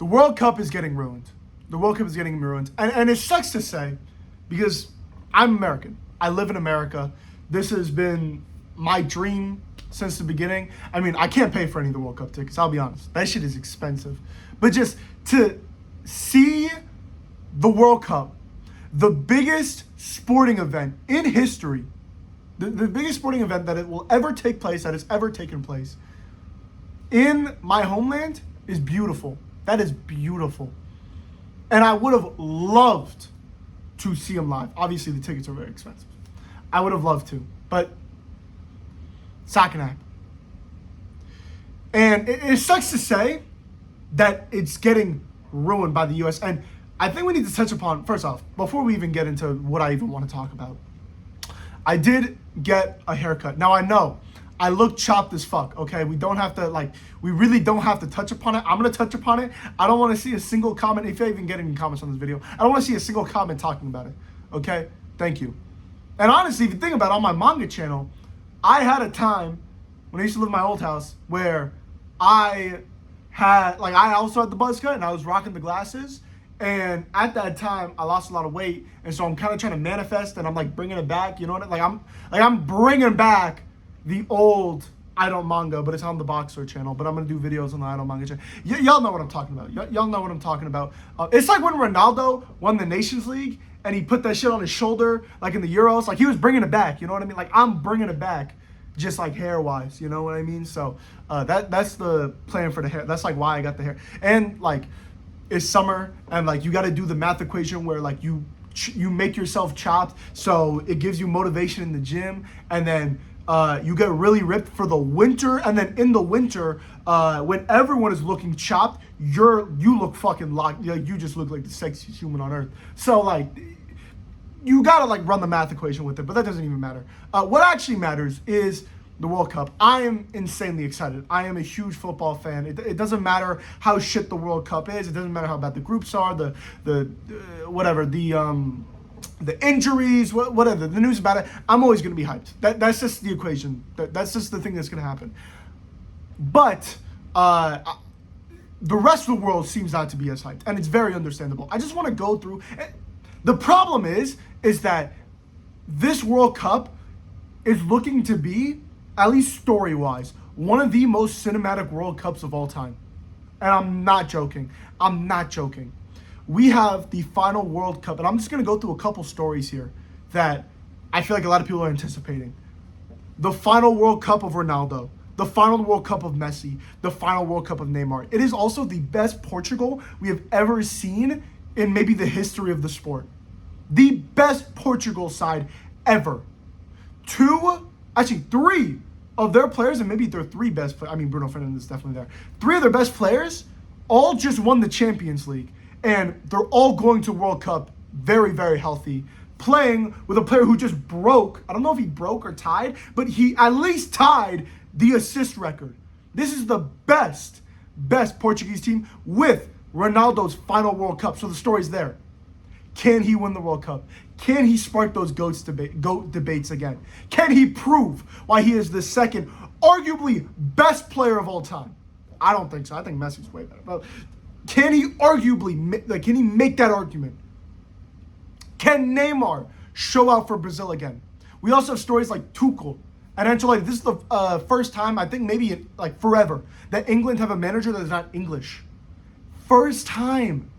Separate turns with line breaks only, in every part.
The World Cup is getting ruined. The World Cup is getting ruined. And it sucks to say because I'm American. I live in America. This has been my dream since the beginning. I mean, I can't pay for any of the World Cup tickets, I'll be honest. That shit is expensive. But just to see the World Cup, the biggest sporting event in history, the biggest sporting event that it will ever take place, that has ever taken place, in my homeland is beautiful. That is beautiful. And I would have loved to see them live. Obviously, the tickets are very expensive. I would have loved to, but it's not gonna happen. And it sucks to say that it's getting ruined by the U.S. And I think we need to touch upon, first off, before we even get into what I even want to talk about, I did get a haircut. Now I know I look chopped as fuck, okay? We really don't have to touch upon it. I'm going to touch upon it. I don't want to see a single comment, if I even get any comments on this video. I don't want to see a single comment talking about it, okay? Thank you. And honestly, if you think about it, on my manga channel, I had a time when I used to live in my old house where I also had the buzz cut and I was rocking the glasses. And at that time, I lost a lot of weight. And so I'm kind of trying to manifest and I'm like bringing it back, you know what I mean? I'm bringing back the old Idol manga, but it's on the Boxer channel. But I'm going to do videos on the Idol manga channel. Y'all know what I'm talking about. Y'all know what I'm talking about. It's like when Ronaldo won the Nations League and he put that shit on his shoulder, like in the Euros. Like he was bringing it back, you know what I mean? Like I'm bringing it back just like hair-wise, you know what I mean? So that's the plan for the hair. That's like why I got the hair. And like it's summer and like you got to do the math equation where like you make yourself chopped. So it gives you motivation in the gym. And then you get really ripped for the winter, and then in the winter, when everyone is looking chopped, you look fucking locked. You just look like the sexiest human on earth. So like, you gotta like run the math equation with it, but that doesn't even matter. What actually matters is the World Cup. I am insanely excited. I am a huge football fan. It doesn't matter how shit the World Cup is. It doesn't matter how bad the groups are. The injuries, whatever, the news about it, I'm always going to be hyped. That's just the equation. That's just the thing that's going to happen. But the rest of the world seems not to be as hyped, and it's very understandable. I just want to go through. The problem is that this World Cup is looking to be, at least story-wise, one of the most cinematic World Cups of all time. And I'm not joking. We have the final World Cup, and I'm just going to go through a couple stories here that I feel like a lot of people are anticipating. The final World Cup of Ronaldo, the final World Cup of Messi, the final World Cup of Neymar. It is also the best Portugal we have ever seen in maybe the history of the sport. The best Portugal side ever. Three of their players, and maybe their three best players, I mean, Bruno Fernandes is definitely there. Three of their best players all just won the Champions League. And they're all going to World Cup very, very healthy, playing with a player who just broke, I don't know if he broke or tied, but he at least tied the assist record. This is the best Portuguese team with Ronaldo's final World Cup. So the story's there. Can he win the World Cup? Can he spark those GOAT debates again? Can he prove why he is the second, arguably best player of all time? I don't think so. I think Messi's way better. But can he can he make that argument? Can Neymar show out for Brazil again? We also have stories like Tuchel and Ancelotti. This is the first time, I think maybe like forever, that England have a manager that is not English. First time.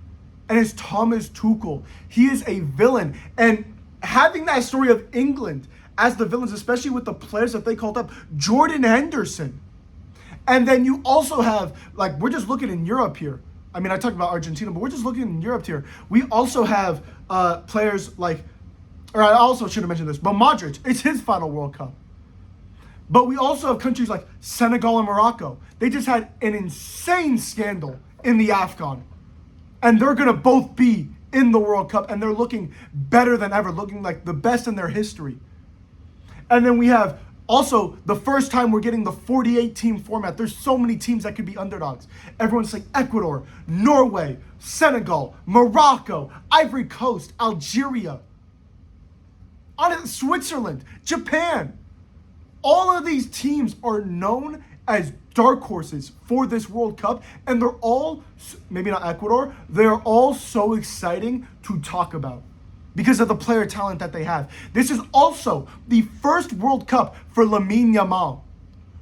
And it's Thomas Tuchel. He is a villain. And having that story of England as the villains, especially with the players that they called up, Jordan Henderson. And then you also have, like, we're just looking in Europe here. I mean, I talked about Argentina, but we're just looking in Europe here. We also have players like, or I also should have mentioned this, but Modric, it's his final World Cup. But we also have countries like Senegal and Morocco. They just had an insane scandal in the AFCON. And they're going to both be in the World Cup, and they're looking better than ever, looking like the best in their history. And then we have also the first time we're getting the 48-team format. There's so many teams that could be underdogs. Everyone's like Ecuador, Norway, Senegal, Morocco, Ivory Coast, Algeria, Switzerland, Japan. All of these teams are known as dark horses for this World Cup, and they're all, maybe not Ecuador, they're all so exciting to talk about because of the player talent that they have. This is also the first World Cup for Lamine Yamal,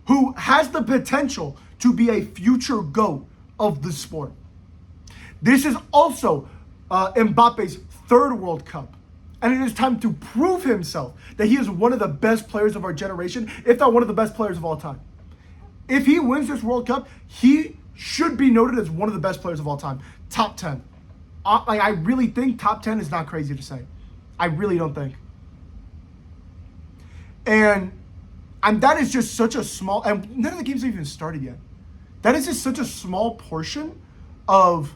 who has the potential to be a future GOAT of the sport. This is also Mbappe's third World Cup. And it is time to prove himself that he is one of the best players of our generation, if not one of the best players of all time. If he wins this World Cup, he should be noted as one of the best players of all time. Top 10. I really think top 10 is not crazy to say. I really don't think. And that is just such a small, and none of the games have even started yet. That is just such a small portion of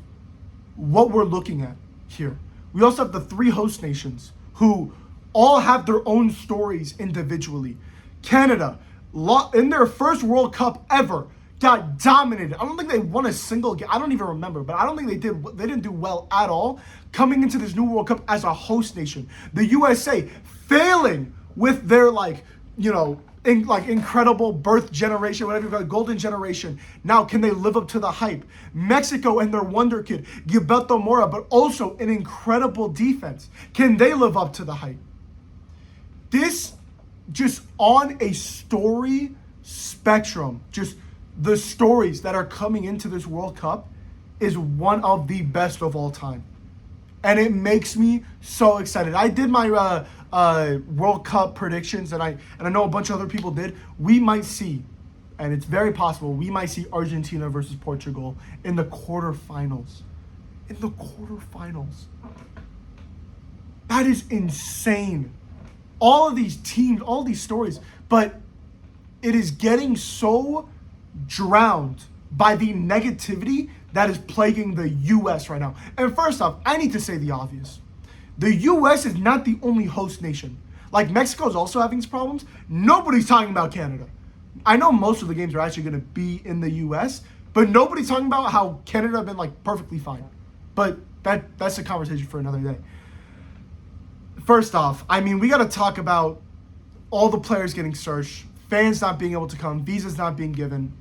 what we're looking at here. We also have the 3 host nations who all have their own stories individually. Canada, in their first World Cup ever, got dominated. I don't think they won a single game. I don't even remember, but I don't think they did. They didn't do well at all coming into this new World Cup as a host nation. The USA failing with their incredible birth generation, whatever you call it, golden generation. Now, can they live up to the hype? Mexico and their wonder kid, Gilberto Mora, but also an incredible defense. Can they live up to the hype? This, just on a story spectrum, just the stories that are coming into this World Cup is one of the best of all time. And it makes me so excited. I did my World Cup predictions, and I know a bunch of other people did. We might see, and it's very possible, we might see Argentina versus Portugal in the quarterfinals. In the quarterfinals. That is insane. All of these teams, all these stories, but it is getting so drowned by the negativity that is plaguing the U.S. right now. And first off, I need to say the obvious. The U.S. is not the only host nation. Like, Mexico is also having its problems. Nobody's talking about Canada. I know most of the games are actually going to be in the U.S., but nobody's talking about how Canada have been, perfectly fine. But that's a conversation for another day. First off, we got to talk about all the players getting searched, fans not being able to come, visas not being given.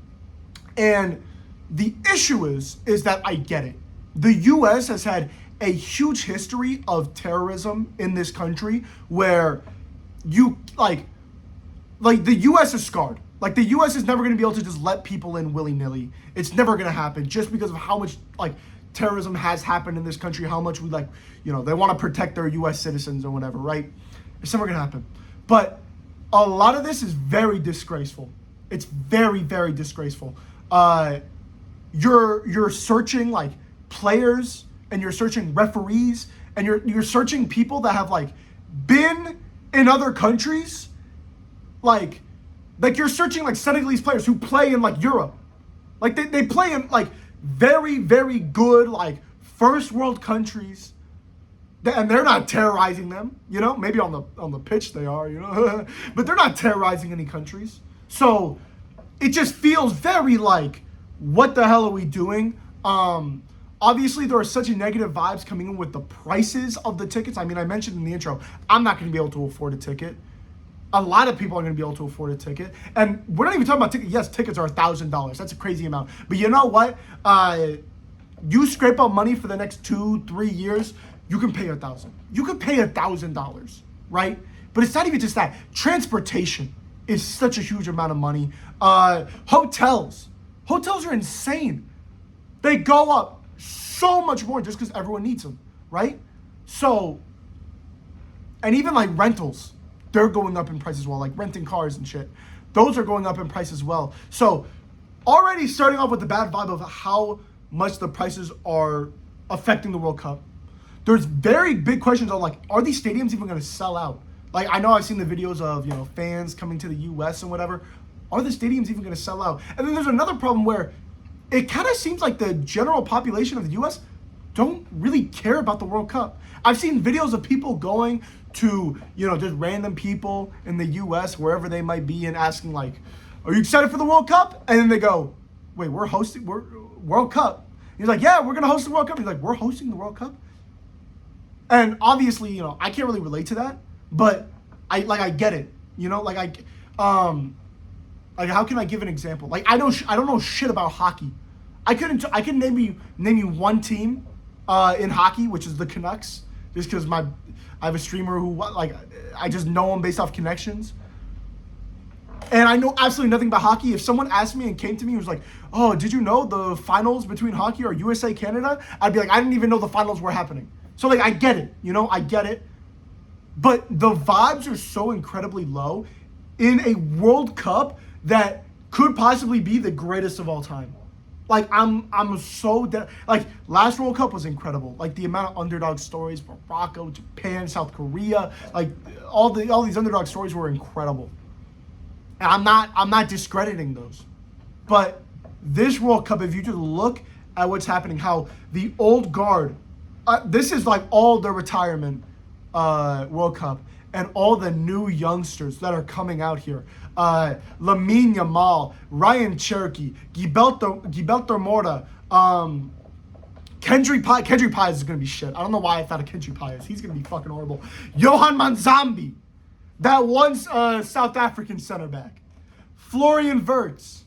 And the issue is that I get it. The U.S. has had a huge history of terrorism in this country where the U.S. is scarred. The U.S. is never going to be able to just let people in willy-nilly. It's never going to happen just because of how much, terrorism has happened in this country, how much we, they want to protect their U.S. citizens or whatever, right? It's never going to happen. But a lot of this is very disgraceful. It's very, very disgraceful. You're searching, players, and you're searching referees, and you're searching people that have been in other countries, you're searching Senegalese players who play in Europe, they play in very, very good first world countries, and they're not terrorizing them, maybe on the pitch they are, but they're not terrorizing any countries. So it just feels very what the hell are we doing? Obviously, there are such negative vibes coming in with the prices of the tickets. I mentioned in the intro, I'm not going to be able to afford a ticket. A lot of people are going to be able to afford a ticket. And we're not even talking about tickets. Yes, tickets are $1,000. That's a crazy amount. But you know what? You scrape up money for the next 2-3 years, you can pay $1,000. You could pay $1,000, right? But it's not even just that. Transportation is such a huge amount of money. Hotels are insane. They go up so much more just because everyone needs them, right? So, and even rentals, they're going up in price as well, renting cars and shit. Those are going up in price as well. So, already starting off with the bad vibe of how much the prices are affecting the World Cup. There's very big questions on are these stadiums even going to sell out? I know I've seen the videos of, fans coming to the U.S. and whatever. Are the stadiums even going to sell out? And then there's another problem where it kind of seems like the general population of the U.S. don't really care about the World Cup. I've seen videos of people going to, just random people in the U.S., wherever they might be, and asking, are you excited for the World Cup? And then they go, wait, we're World Cup. He's like, yeah, we're going to host the World Cup. He's like, we're hosting the World Cup? And obviously, I can't really relate to that, but I get it. Like, how can I give an example? Like, I don't know shit about hockey. I can name you one team in hockey, which is the Canucks, just because I have a streamer who, like, I just know him based off connections. And I know absolutely nothing about hockey. If someone asked me and came to me and was like, oh, did you know the finals between hockey are USA Canada? I'd be like, I didn't even know the finals were happening. So, like, I get it, I get it. But the vibes are so incredibly low in a World Cup that could possibly be the greatest of all time. Like, I'm so like, last World Cup was incredible. Like, the amount of underdog stories, Morocco, Japan, South Korea, like all these underdog stories were incredible. And I'm not discrediting those. But this World Cup, if you just look at what's happening, how the old guard, this is like all the retirement World Cup, and all the new youngsters that are coming out here. Lamine Yamal, Ryan Cherokee, Gilberto Mora, Kendrick Pies is going to be shit. I don't know why I thought of Kendrick Pies. He's going to be fucking horrible. Johan Manzambi, that one South African center back. Florian Wirtz,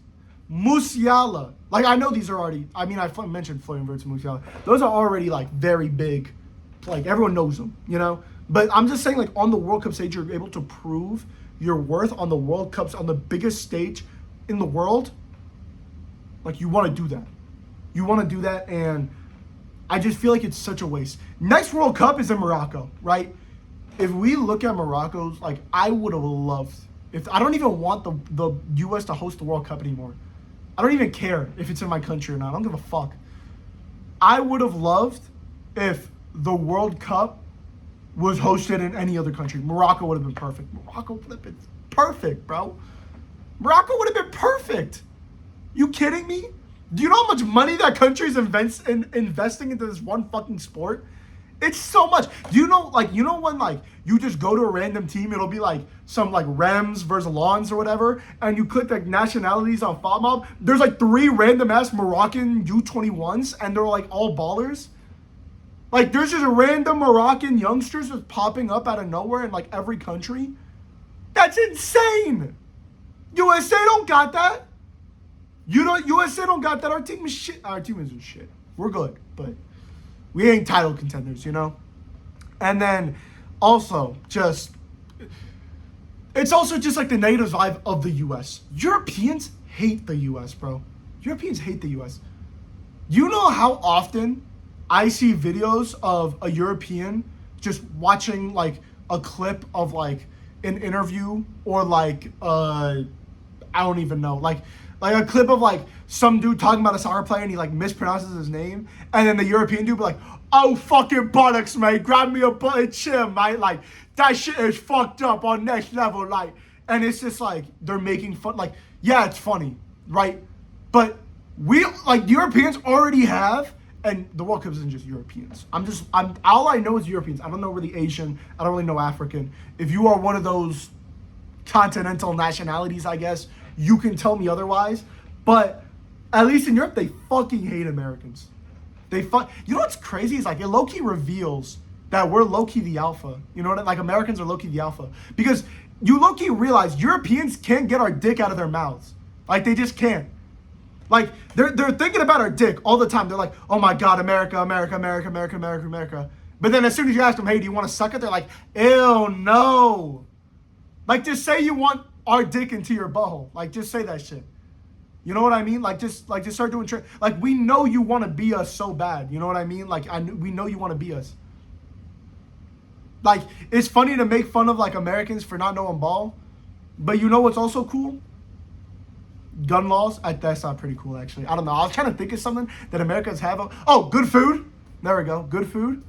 Musiala. Like, I know these are already, I mentioned Florian Wirtz and Musiala. Those are already, like, very big. Like, everyone knows them, But I'm just saying, like, on the World Cup stage, you're able to prove your worth on the World Cups, on the biggest stage in the world. Like, you want to do that. You want to do that, and I just feel like it's such a waste. Next World Cup is in Morocco, right? If we look at Morocco's, like, I would have loved, I don't even want the U.S. to host the World Cup anymore. I don't even care if it's in my country or not. I don't give a fuck. I would have loved if the World Cup was hosted in any other country. Morocco would have been perfect. Morocco would have been perfect, bro. Morocco would have been perfect. You kidding me? Do you know how much money that country is investing into this one fucking sport? It's so much. Do you know, like, when, like, you just go to a random team, it'll be, like, some, like, Rems versus Lons or whatever, and you click, like, nationalities on FOTMob. There's, like, 3 random-ass Moroccan U21s, and they're, like, all ballers. Like, there's just random Moroccan youngsters just popping up out of nowhere in, like, every country. That's insane. USA don't got that. USA don't got that. Our team is shit. Our team isn't shit. We're good, but we ain't title contenders, And then also it's also just like the negative vibe of the US. Europeans hate the US, bro. Europeans hate the US. You know how often I see videos of a European just watching, like, a clip of, like, an interview or, like, I don't even know, like a clip of, like, some dude talking about a soccer player and he, like, mispronounces his name, and then the European dude be like, oh, fucking buttocks, mate, grab me a butt chin, mate, like, that shit is fucked up on next level, like, and it's just, like, they're making fun, like, yeah, it's funny, right? But we, like, Europeans already have, and the World Cup isn't just Europeans. All I know is Europeans. I don't know really Asian. I don't really know African. If you are one of those continental nationalities, I guess, you can tell me otherwise. But at least in Europe, they fucking hate Americans. You know what's crazy? Is, like, it low-key reveals that we're low-key the alpha. You know what I mean? Like, Americans are low-key the alpha. Because you low-key realize Europeans can't get our dick out of their mouths. Like, they just can't. Like, they're thinking about our dick all the time. They're like, oh my God, America, America, America, America, America, America. But then as soon as you ask them, hey, do you want to suck it? They're like, ew, no. Like, just say you want our dick into your butthole. Like, just say that shit. You know what I mean? Like, just start doing shit. Like, we know you want to be us so bad. You know what I mean? Like, we know you want to be us. Like, it's funny to make fun of, like, Americans for not knowing ball. But you know what's also cool? Gun laws. That's not pretty cool, actually. I don't know. I was trying to think of something that Americans have. Oh, good food. There we go. Good food.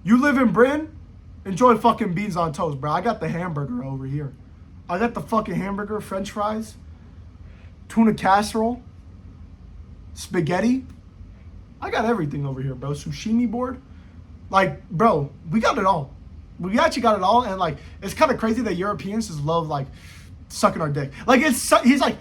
You live in Britain? Enjoy fucking beans on toast, bro. I got the hamburger over here. I got the fucking hamburger, French fries, tuna casserole, spaghetti. I got everything over here, bro. Sushimi board. Like, bro, we got it all. We actually got it all. And, like, it's kind of crazy that Europeans just love, like, sucking our dick. Like, he's like,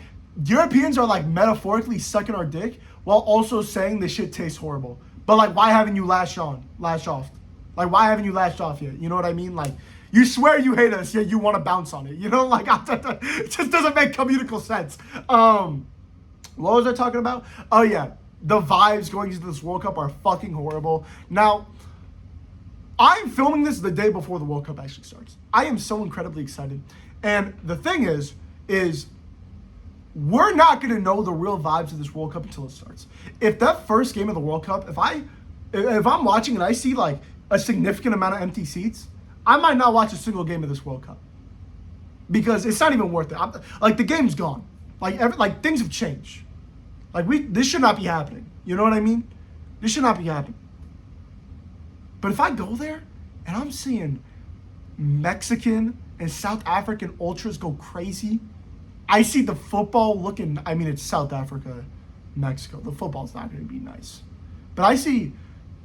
Europeans are, like, metaphorically sucking our dick while also saying this shit tastes horrible. But, like, why haven't you lashed off? Like, why haven't you lashed off yet? You know what I mean? Like, You swear you hate us, yet you want to bounce on it. You know, like it just doesn't make comedical sense. What was I talking about? Oh yeah, the vibes going into this World Cup are fucking horrible. Now, I'm filming this the day before the World Cup actually starts. I am so incredibly excited. And the thing is we're not going to know the real vibes of this World Cup until it starts. If that first game of the World Cup, if I'm watching and I see like a significant amount of empty seats, I might not watch a single game of this World Cup because it's not even worth it. Like the game's gone. Like things have changed. Like this should not be happening. You know what I mean? This should not be happening. But if I go there and I'm seeing Mexican and South African ultras go crazy, I see the football looking, I mean, it's South Africa, Mexico. The football's not going to be nice. But I see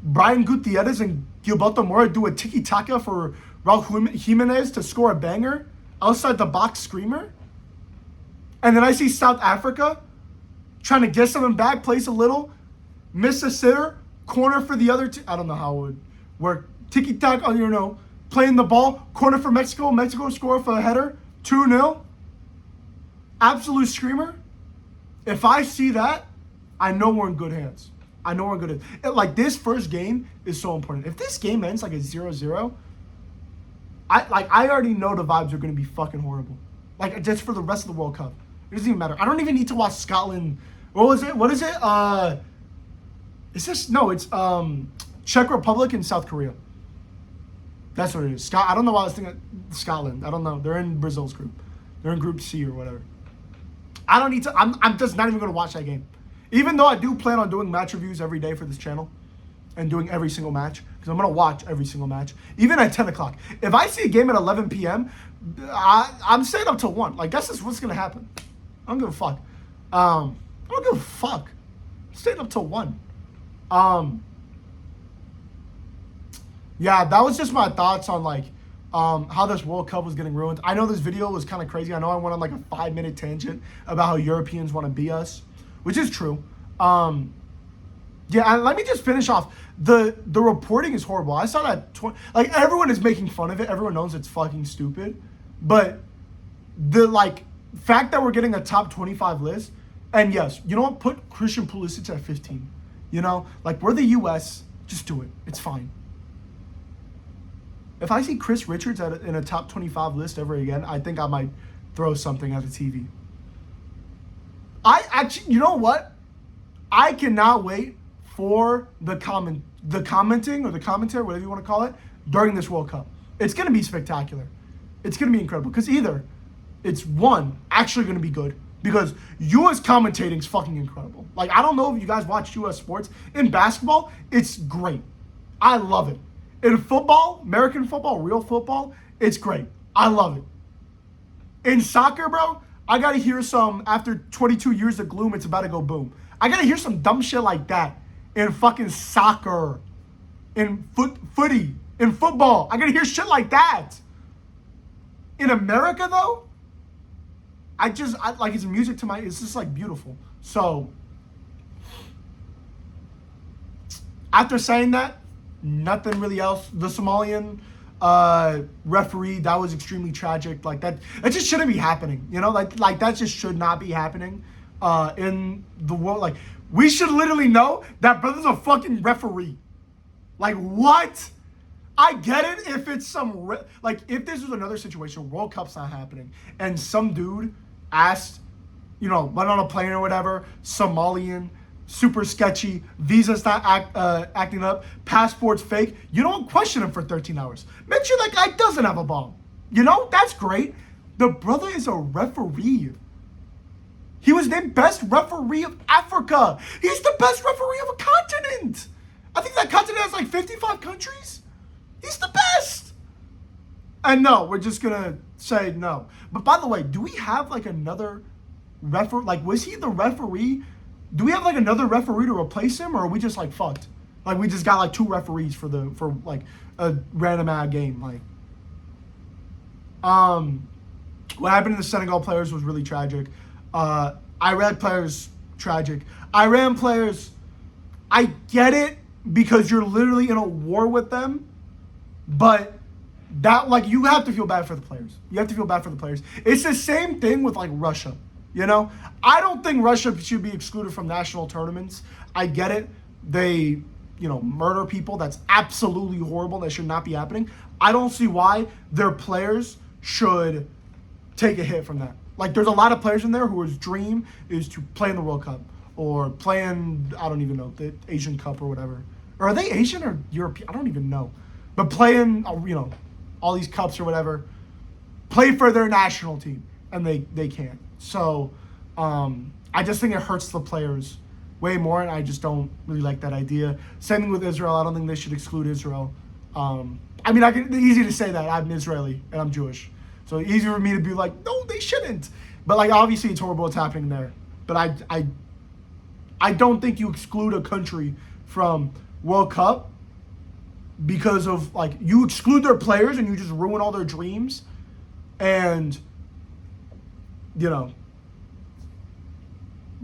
Brian Gutierrez and Gilberto Mora do a tiki-taka for Raul Jimenez to score a banger, outside the box screamer. And then I see South Africa trying to get something back, place a little, miss a sitter, corner for the other I don't know how it would work. Tiki-taka, you know, playing the ball, corner for Mexico. Mexico score for a header, 2-0. Absolute screamer. If I see that, I know we're in good hands. I know we're in good hands. Like, this first game is so important. If this game ends like a 0-0, I already know the vibes are going to be fucking horrible. Like, just for the rest of the World Cup. It doesn't even matter. I don't even need to watch Scotland. What is it? It's Czech Republic and South Korea. That's what it is. I don't know why I was thinking Scotland. I don't know. They're in Brazil's group. They're in Group C or whatever. I don't need to. I'm just not even going to watch that game. Even though I do plan on doing match reviews every day for this channel and doing every single match, because I'm going to watch every single match, even at 10 o'clock. If I see a game at 11 p.m., I'm staying up till 1. Like, that's just what's going to happen. I don't give a fuck. I don't give a fuck. I'm staying up till 1. Yeah, that was just my thoughts on, like, how this World Cup was getting ruined. I know this video was kind of crazy. I know I went on like a 5-minute tangent about how Europeans want to be us, which is true. Yeah, and let me just finish off. The reporting is horrible. I saw that, like, everyone is making fun of it. Everyone knows it's fucking stupid. But the, like, fact that we're getting a top 25 list, and yes, you know what? Put Christian Pulisic at 15. You know? Like, we're the U.S. Just do it. It's fine. If I see Chris Richards in a top 25 list ever again, I think I might throw something at the TV. You know what? I cannot wait for the commenting or the commentary, whatever you want to call it, during this World Cup. It's going to be spectacular. It's going to be incredible. Because either it's, one, actually going to be good. Because U.S. commentating is fucking incredible. Like, I don't know if you guys watch U.S. sports. In basketball, it's great. I love it. In football, American football, real football, it's great. I love it. In soccer, bro, I got to hear some, after 22 years of gloom, it's about to go boom. I got to hear some dumb shit like that in fucking soccer, in footy, in football. I got to hear shit like that. In America, though, like, it's music to it's just, like, beautiful. So, after saying that, nothing really else. The Somalian referee, that was extremely tragic. Like, that just shouldn't be happening. You know, like that just should not be happening in the world. Like, we should literally know that brother's a fucking referee. Like, what? I get it if it's some like, if this was another situation, World Cup's not happening, and some dude asked, you know, went on a plane or whatever, Somalian, super sketchy, visa's not acting up, passport's fake. You don't question him for 13 hours. Make sure that guy doesn't have a bomb. You know, that's great. The brother is a referee. He was named best referee of Africa. He's the best referee of a continent. I think that continent has like 55 countries. He's the best. And no, we're just gonna say no. But by the way, do we have like another referee? Like, was he the referee? Do we have like another referee to replace him, or are we just like fucked? Like, we just got like 2 referees for like a random ad game. Like, what happened to the Senegal players was really tragic. Iraq players, tragic. Iran players, I get it because you're literally in a war with them, but that, like, you have to feel bad for the players. You have to feel bad for the players. It's the same thing with, like, Russia, you know? I don't think Russia should be excluded from national tournaments. I get it. They, you know, murder people. That's absolutely horrible. That should not be happening. I don't see why their players should take a hit from that. Like, there's a lot of players in there whose dream is to play in the World Cup or play in, I don't even know, the Asian Cup or whatever. Or are they Asian or European? I don't even know. But play in, you know, all these cups or whatever, play for their national team, and they can't. So I just think it hurts the players way more, and I just don't really like that idea. Same thing with Israel. I don't think they should exclude Israel. I mean, easy to say that. I'm Israeli, and I'm Jewish. So easy for me to be like, no, they shouldn't. But, like, obviously it's horrible what's happening there. But I don't think you exclude a country from World Cup because of, like, you exclude their players and you just ruin all their dreams. And, you know,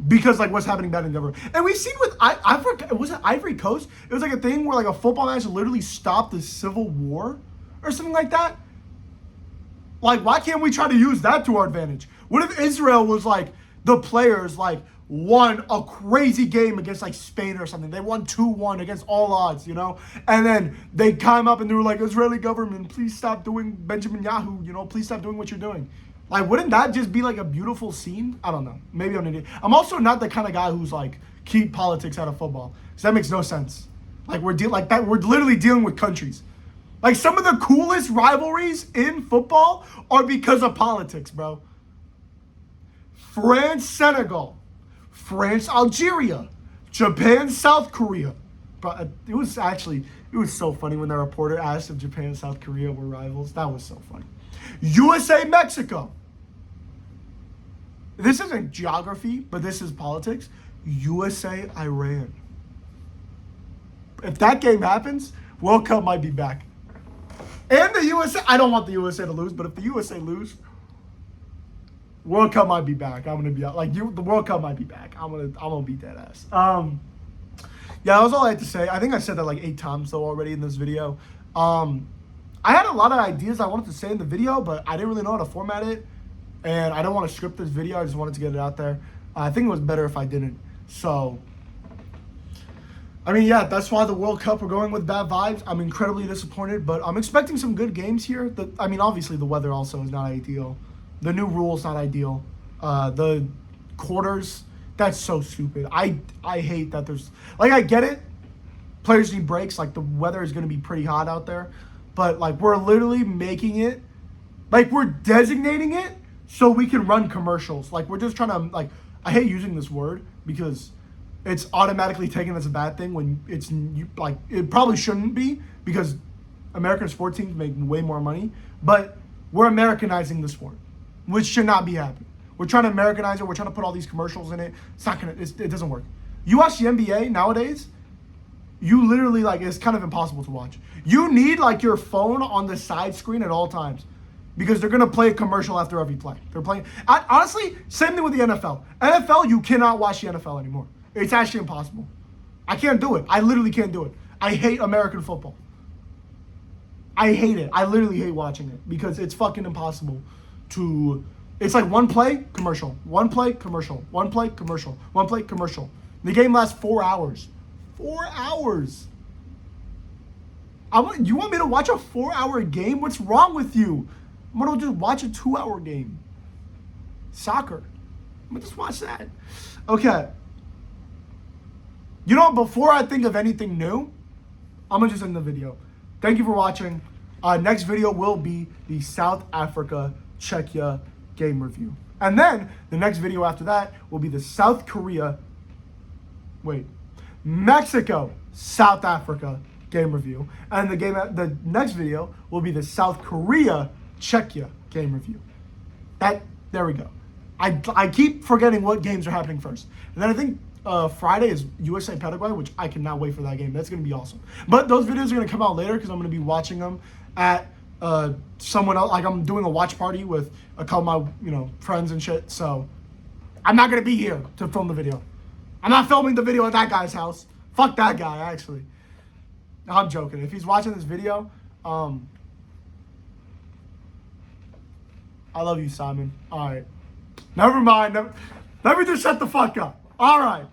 because, like, what's happening bad in government. And we've seen with, was it Ivory Coast? It was like a thing where, like, a football match literally stopped the civil war or something like that. Like, why can't we try to use that to our advantage? What if Israel was, like, the players, like, won a crazy game against, like, Spain or something. They won 2-1 against all odds, you know? And then they came up and they were like, Israeli government, please stop doing Benjamin Yahoo, you know? Please stop doing what you're doing. Like, wouldn't that just be, like, a beautiful scene? I don't know. Maybe I'm an idiot. I'm also not the kind of guy who's, like, keep politics out of football. Because that makes no sense. Like, we're literally dealing with countries. Like, some of the coolest rivalries in football are because of politics, bro. France, Senegal. France, Algeria. Japan, South Korea. But it was so funny when the reporter asked if Japan and South Korea were rivals. That was so funny. USA, Mexico. This isn't geography, but this is politics. USA, Iran. If that game happens, World Cup might be back. And the USA, I don't want the USA to lose, but if the USA lose, World Cup might be back. I'm gonna be like the World Cup might be back. I'm gonna beat that ass. Yeah, that was all I had to say. I think I said that like 8 times though already in this video. I had a lot of ideas I wanted to say in the video, but I didn't really know how to format it, and I didn't want to script this video. I just wanted to get it out there. I think it was better if I didn't. So, I mean, yeah, that's why the World Cup, we're going with bad vibes. I'm incredibly disappointed, but I'm expecting some good games here. I mean, obviously the weather also is not ideal. The new rule's not ideal. The quarters, that's so stupid. I hate that there's, like, I get it. Players need breaks. Like, the weather is going to be pretty hot out there. But, like, we're literally making it, like, we're designating it so we can run commercials. Like, we're just trying to, like, I hate using this word because it's automatically taken as a bad thing when it's, like, it probably shouldn't be because American sports teams make way more money. But we're Americanizing the sport, which should not be happening. We're trying to Americanize it. We're trying to put all these commercials in it. It's not gonna. It doesn't work. You watch the NBA nowadays, you literally, like, it's kind of impossible to watch. You need, like, your phone on the side screen at all times because they're gonna play a commercial after every play. They're playing. Honestly, same thing with the NFL. NFL, you cannot watch the NFL anymore. It's actually impossible. I can't do it. I literally can't do it. I hate American football. I hate it. I literally hate watching it because it's fucking impossible to, it's like one play, commercial. One play, commercial. One play, commercial. One play, commercial. The game lasts 4 hours. 4 hours. You want me to watch a 4-hour game? What's wrong with you? I'm going to just watch a 2-hour game. Soccer. I'm going to just watch that. Okay. You know, before I think of anything new, I'm going to just end the video. Thank you for watching. Next video will be the South Africa Czechia game review. And then the next video after that will be the Mexico, South Africa game review. And the next video will be the South Korea Czechia game review. There we go. I keep forgetting what games are happening first. And then I think Friday is USA Paraguay, which I cannot wait for that game. That's going to be awesome. But those videos are going to come out later because I'm going to be watching them at someone else. Like, I'm doing a watch party with a couple of my, friends and shit. So I'm not going to be here to film the video. I'm not filming the video at that guy's house. Fuck that guy, actually. I'm joking. If he's watching this video, I love you, Simon. All right. Never mind. Let me just shut the fuck up. All right.